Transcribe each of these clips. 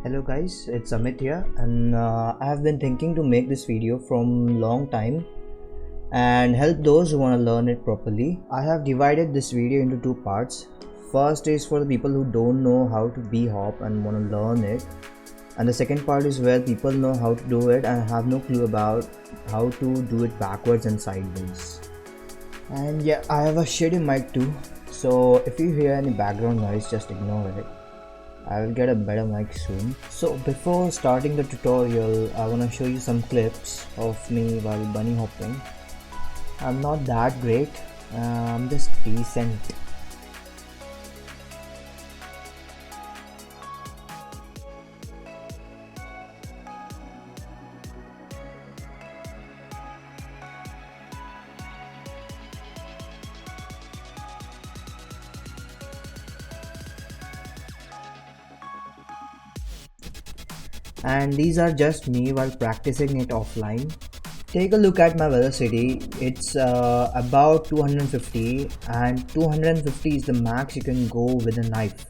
Hello guys, it's Amit here, and I have been thinking to make this video from long time and help those who want to learn it properly. I have divided this video into two parts. First is for the people who don't know how to be hop and want to learn it, and the second part is where people know how to do it and have no clue about how to do it backwards and sideways. And yeah, I have a shitty mic too, so if you hear any background noise, just ignore it. I will get a better mic soon. So before starting the tutorial, I want to show you some clips of me while bunny hopping. I'm not that great, I'm just decent. And these are just me while practicing it offline. Take a look at my velocity. It's about 250, and 250 is the max you can go with a knife.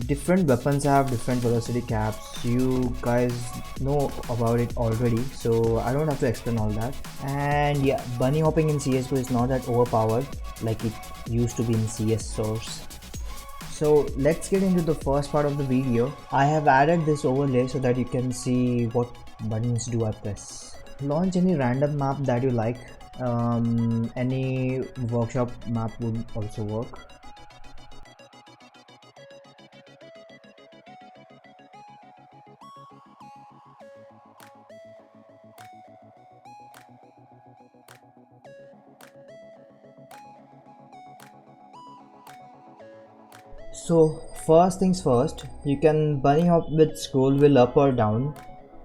Different weapons have different velocity caps. You guys know about it already, so I don't have to explain all that. And yeah, bunny hopping in CSGO is not that overpowered like it used to be in CS source. So let's get into the first part of the video. I have added this overlay so that you can see what buttons do I press. Launch any random map that you like. Any workshop map would also work. So first things first, you can bunny hop with scroll wheel up or down,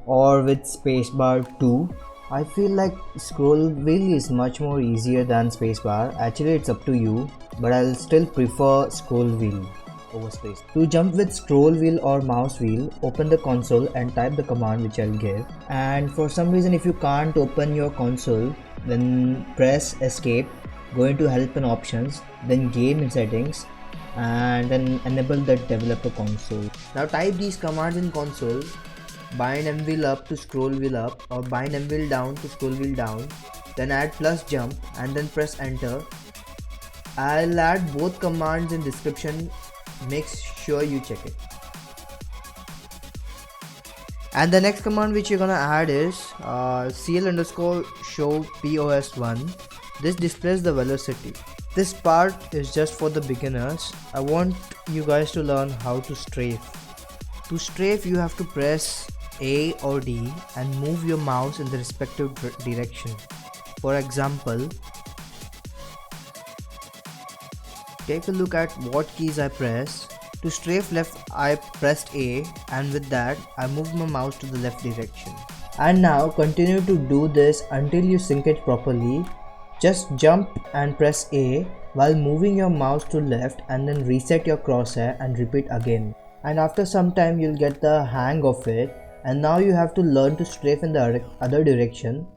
or with spacebar 2. I feel like scroll wheel is much more easier than spacebar. Actually it's up to you, but I'll still prefer scroll wheel over space. To jump with scroll wheel or mouse wheel, open the console and type the command which I'll give. And for some reason if you can't open your console, then press escape, go into help and options, then game in settings, and then enable the developer console. Now type these commands in console: bind mwheelup to scroll wheel up, or bind mwheeldown to scroll wheel down, then add plus jump and then press enter. I'll add both commands in description, make sure you check it. And the next command which you're gonna add is cl underscore show pos1. This displays the velocity. This part is just for the beginners. I want you guys to learn how to strafe. To strafe, you have to press A or D and move your mouse in the respective direction. For example, take a look at what keys I press. To strafe left, I pressed A, and with that, I moved my mouse to the left direction. And now continue to do this until you sync it properly. Just jump and press A while moving your mouse to left, and then reset your crosshair and repeat again. And after some time you'll get the hang of it, and now you have to learn to strafe in the other direction.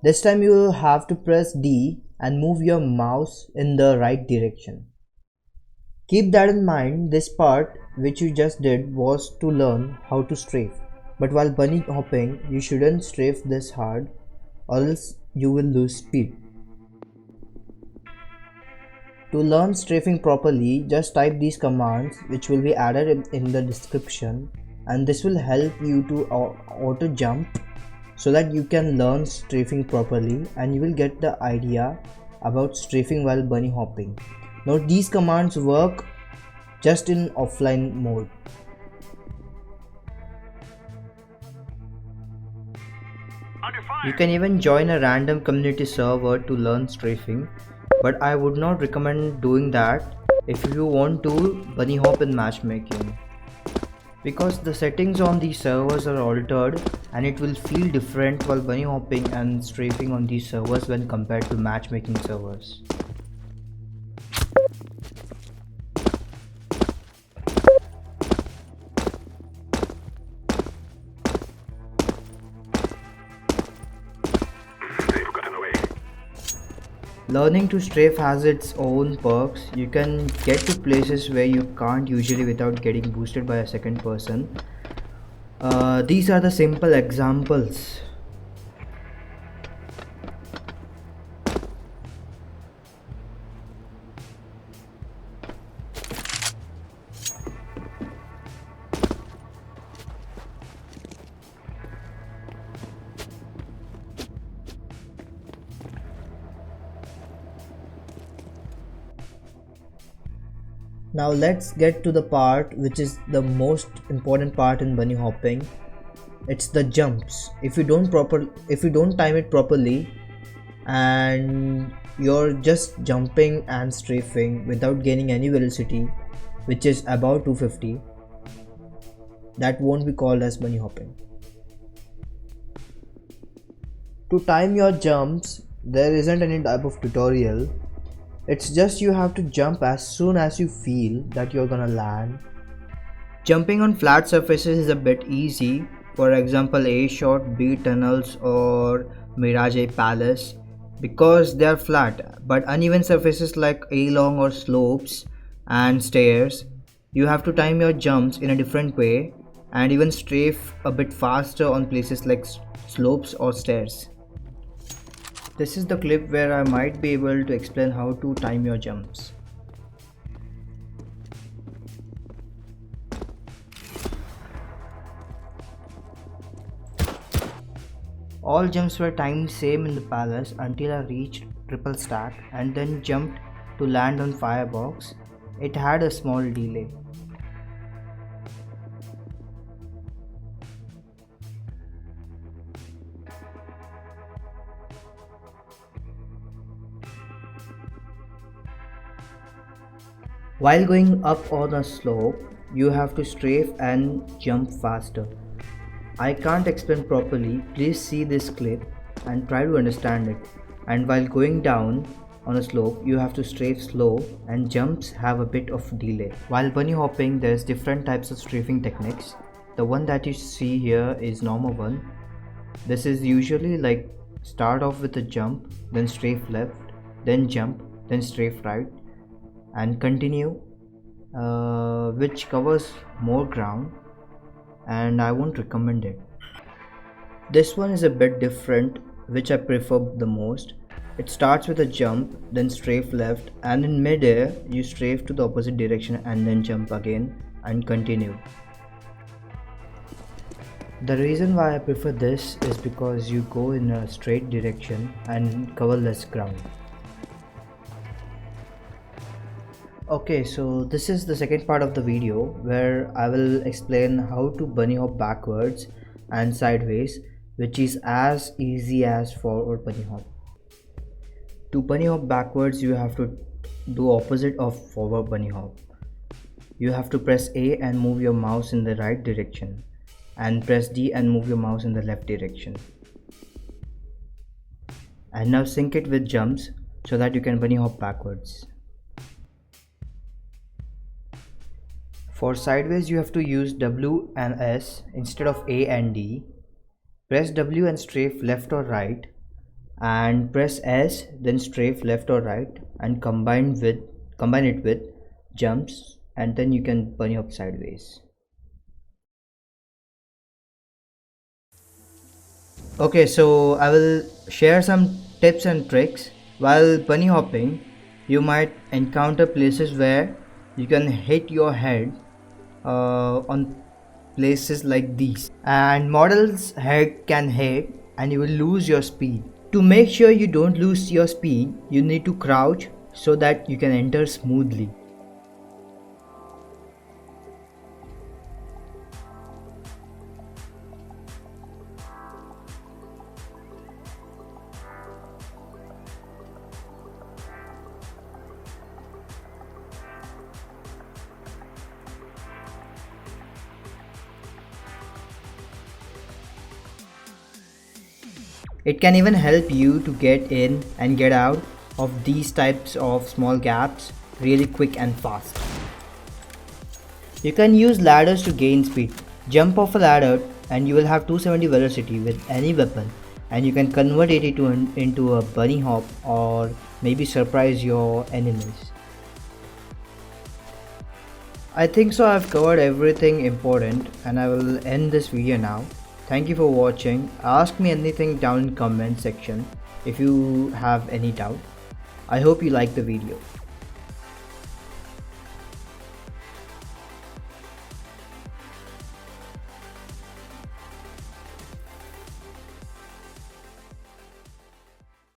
This time you have to press D and move your mouse in the right direction. Keep that in mind. This part which you just did was to learn how to strafe, but while bunny hopping you shouldn't strafe this hard, or else you will lose speed. To learn strafing properly, just type these commands which will be added in the description, and this will help you to auto jump so that you can learn strafing properly, and you will get the idea about strafing while bunny hopping. Now these commands work just in offline mode. You can even join a random community server to learn strafing, but I would not recommend doing that if you want to bunny hop in matchmaking, because the settings on these servers are altered and it will feel different while bunny hopping and strafing on these servers when compared to matchmaking servers. Learning to strafe has its own perks. You can get to places where you can't usually without getting boosted by a second person. These are the simple examples. Now let's get to the part which is the most important part in bunny hopping. It's the jumps. If you don't time it properly and you're just jumping and strafing without gaining any velocity, which is about 250, that won't be called as bunny hopping. To time your jumps, there isn't any type of tutorial. It's just you have to jump as soon as you feel that you're gonna land. Jumping on flat surfaces is a bit easy. For example, A shot, B tunnels or Mirage Palace, because they are flat. But uneven surfaces like A long or slopes and stairs, you have to time your jumps in a different way and even strafe a bit faster on places like slopes or stairs. This is the clip where I might be able to explain how to time your jumps. All jumps were timed same in the palace until I reached triple stack and then jumped to land on firebox. It had a small delay. While going up on a slope, you have to strafe and jump faster. I can't explain properly, please see this clip and try to understand it. And while going down on a slope, you have to strafe slow and jumps have a bit of delay. While bunny hopping, there's different types of strafing techniques. The one that you see here is normal one. This is usually like start off with a jump, then strafe left, then jump, then strafe right, and continue, which covers more ground and I won't recommend it. This one is a bit different, which I prefer the most. It starts with a jump, then strafe left, and in mid-air you strafe to the opposite direction and then jump again and continue. The reason why I prefer this is because you go in a straight direction and cover less ground. Okay, so this is the second part of the video where I will explain how to bunny hop backwards and sideways, which is as easy as forward bunny hop. To bunny hop backwards, you have to do opposite of forward bunny hop. You have to press A and move your mouse in the right direction, and press D and move your mouse in the left direction. And now sync it with jumps so that you can bunny hop backwards. For sideways, you have to use W and S instead of A and D. Press W and strafe left or right, and press S then strafe left or right, and combine it with jumps, and then you can bunny hop sideways. Okay, so I will share some tips and tricks. While bunny hopping, you might encounter places where you can hit your head on places like these, and model's head can hit and you will lose your speed. To make sure you don't lose your speed, you need to crouch so that you can enter smoothly. It can even help you to get in and get out of these types of small gaps really quick and fast. You can use ladders to gain speed. Jump off a ladder and you will have 270 velocity with any weapon, and you can convert it into a bunny hop or maybe surprise your enemies. I think so I've covered everything important and I will end this video now. Thank you for watching. Ask me anything down in comment section if you have any doubt. I hope you like the video.